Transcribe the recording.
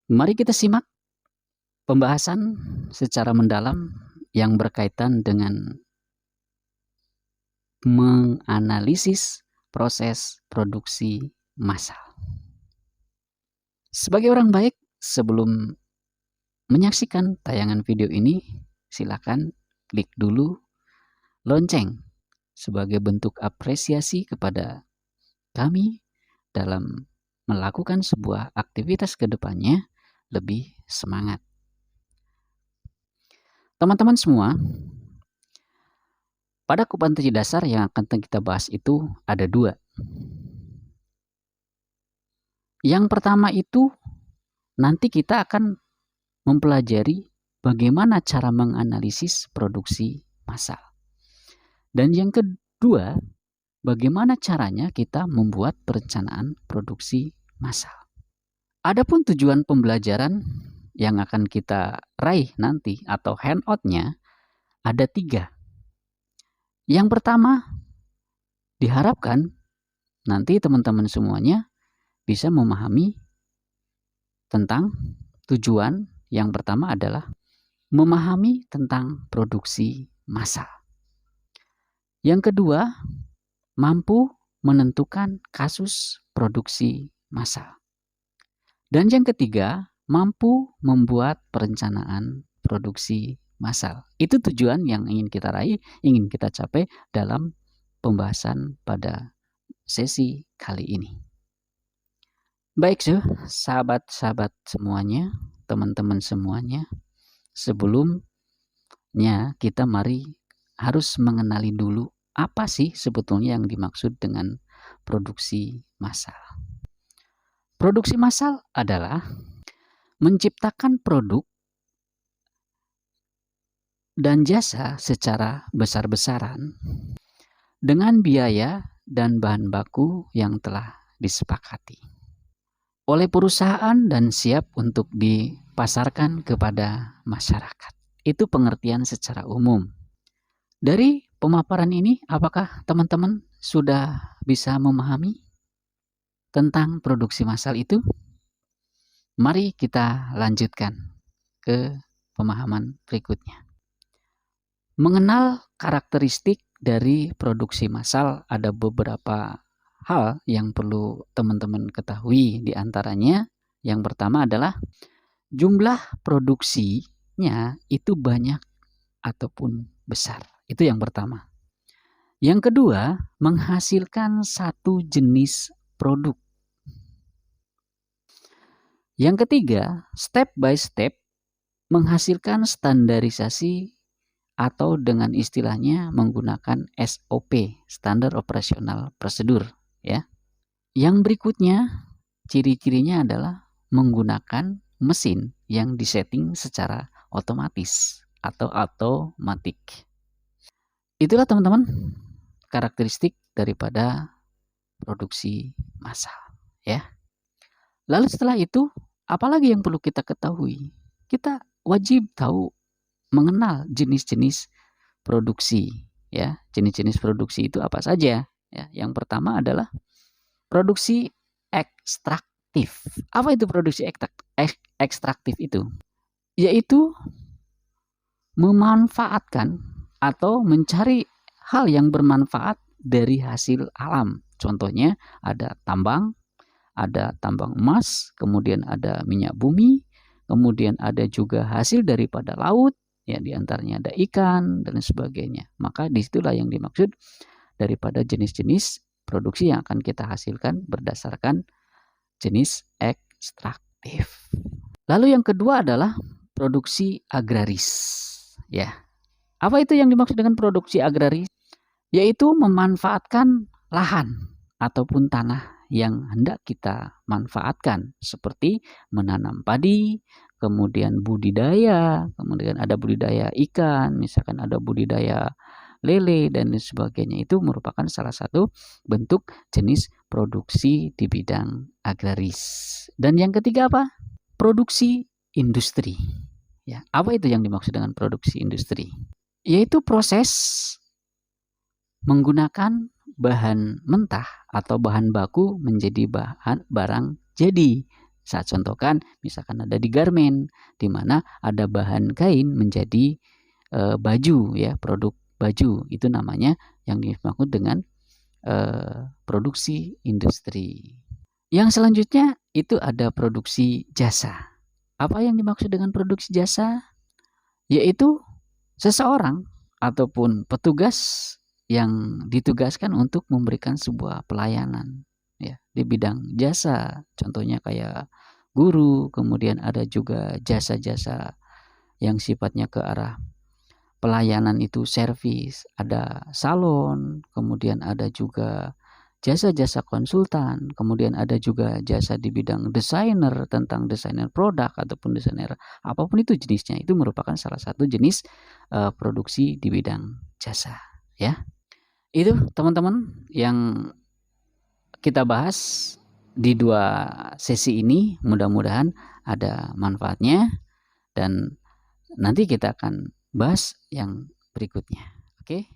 Mari kita simak pembahasan secara mendalam yang berkaitan dengan menganalisis proses produksi massal. Sebagai orang baik, sebelum menyaksikan tayangan video ini, silakan klik dulu lonceng sebagai bentuk apresiasi kepada kami dalam melakukan sebuah aktivitas ke depannya lebih semangat. Teman-teman semua, pada kompetensi dasar yang akan kita bahas itu ada 2. Yang pertama itu nanti kita akan mempelajari bagaimana cara menganalisis produksi massal. Dan yang kedua, bagaimana caranya kita membuat perencanaan produksi massal. Adapun tujuan pembelajaran yang akan kita raih nanti atau handout-nya ada 3. Yang pertama, diharapkan nanti teman-teman semuanya bisa memahami tentang tujuan. Yang pertama adalah memahami tentang produksi massal. Yang kedua, mampu menentukan kasus produksi massal. Dan yang ketiga, mampu membuat perencanaan produksi massal. Itu tujuan yang ingin kita raih, ingin kita capai dalam pembahasan pada sesi kali ini. Baik, sahabat-sahabat semuanya, teman-teman semuanya, sebelumnya kita harus mengenali dulu apa sih sebetulnya yang dimaksud dengan produksi massal. Produksi massal adalah menciptakan produk dan jasa secara besar-besaran dengan biaya dan bahan baku yang telah disepakati oleh perusahaan dan siap untuk dipasarkan kepada masyarakat. Itu pengertian secara umum. Dari pemaparan ini, apakah teman-teman sudah bisa memahami tentang produksi massal itu? Mari kita lanjutkan ke pemahaman berikutnya. Mengenal karakteristik dari produksi massal, ada beberapa hal yang perlu teman-teman ketahui. Di antaranya, yang pertama adalah jumlah produksinya itu banyak ataupun besar. Itu yang pertama. Yang kedua, menghasilkan satu jenis produk. Yang ketiga, step by step menghasilkan standarisasi atau dengan istilahnya menggunakan SOP, Standar Operasional Prosedur, ya. Yang berikutnya, ciri-cirinya adalah menggunakan mesin yang disetting secara otomatis atau automatik. Itulah teman-teman karakteristik daripada produksi massal, ya. Lalu setelah itu, apalagi yang perlu kita ketahui? Kita wajib tahu mengenal jenis-jenis produksi, ya. Jenis-jenis produksi itu apa saja? Ya, yang pertama adalah produksi ekstraktif. Apa itu produksi ekstraktif itu? Yaitu memanfaatkan atau mencari hal yang bermanfaat dari hasil alam. Contohnya ada tambang emas, kemudian ada minyak bumi, kemudian ada juga hasil daripada laut, ya, diantaranya ada ikan dan sebagainya. Maka disitulah yang dimaksud daripada jenis-jenis produksi yang akan kita hasilkan berdasarkan jenis ekstraktif. Lalu yang kedua adalah produksi agraris, ya. Apa itu yang dimaksud dengan produksi agraris? Yaitu memanfaatkan lahan ataupun tanah yang hendak kita manfaatkan, seperti menanam padi, kemudian budidaya, kemudian ada budidaya ikan, misalkan ada budidaya lele dan sebagainya. Itu merupakan salah satu bentuk jenis produksi di bidang agraris. Dan yang ketiga apa? Produksi industri. Ya, apa itu yang dimaksud dengan produksi industri? Yaitu proses menggunakan bahan mentah atau bahan baku menjadi barang jadi Saya contohkan, misalkan ada di garment, di mana ada bahan kain menjadi baju, ya, produk baju. Itu namanya yang dimaksud dengan produksi industri. Yang selanjutnya itu ada produksi jasa. Apa yang dimaksud dengan produksi jasa? Yaitu seseorang ataupun petugas yang ditugaskan untuk memberikan sebuah pelayanan, ya, di bidang jasa. Contohnya kayak guru, kemudian ada juga jasa-jasa yang sifatnya ke arah pelayanan, itu servis, ada salon, kemudian ada juga jasa-jasa konsultan, kemudian ada juga jasa di bidang desainer, tentang desainer produk ataupun desainer apapun itu jenisnya. Itu merupakan salah satu jenis produksi di bidang jasa, ya. Itu teman-teman yang kita bahas di 2 sesi ini, mudah-mudahan ada manfaatnya, dan nanti kita akan bahas yang berikutnya. Oke?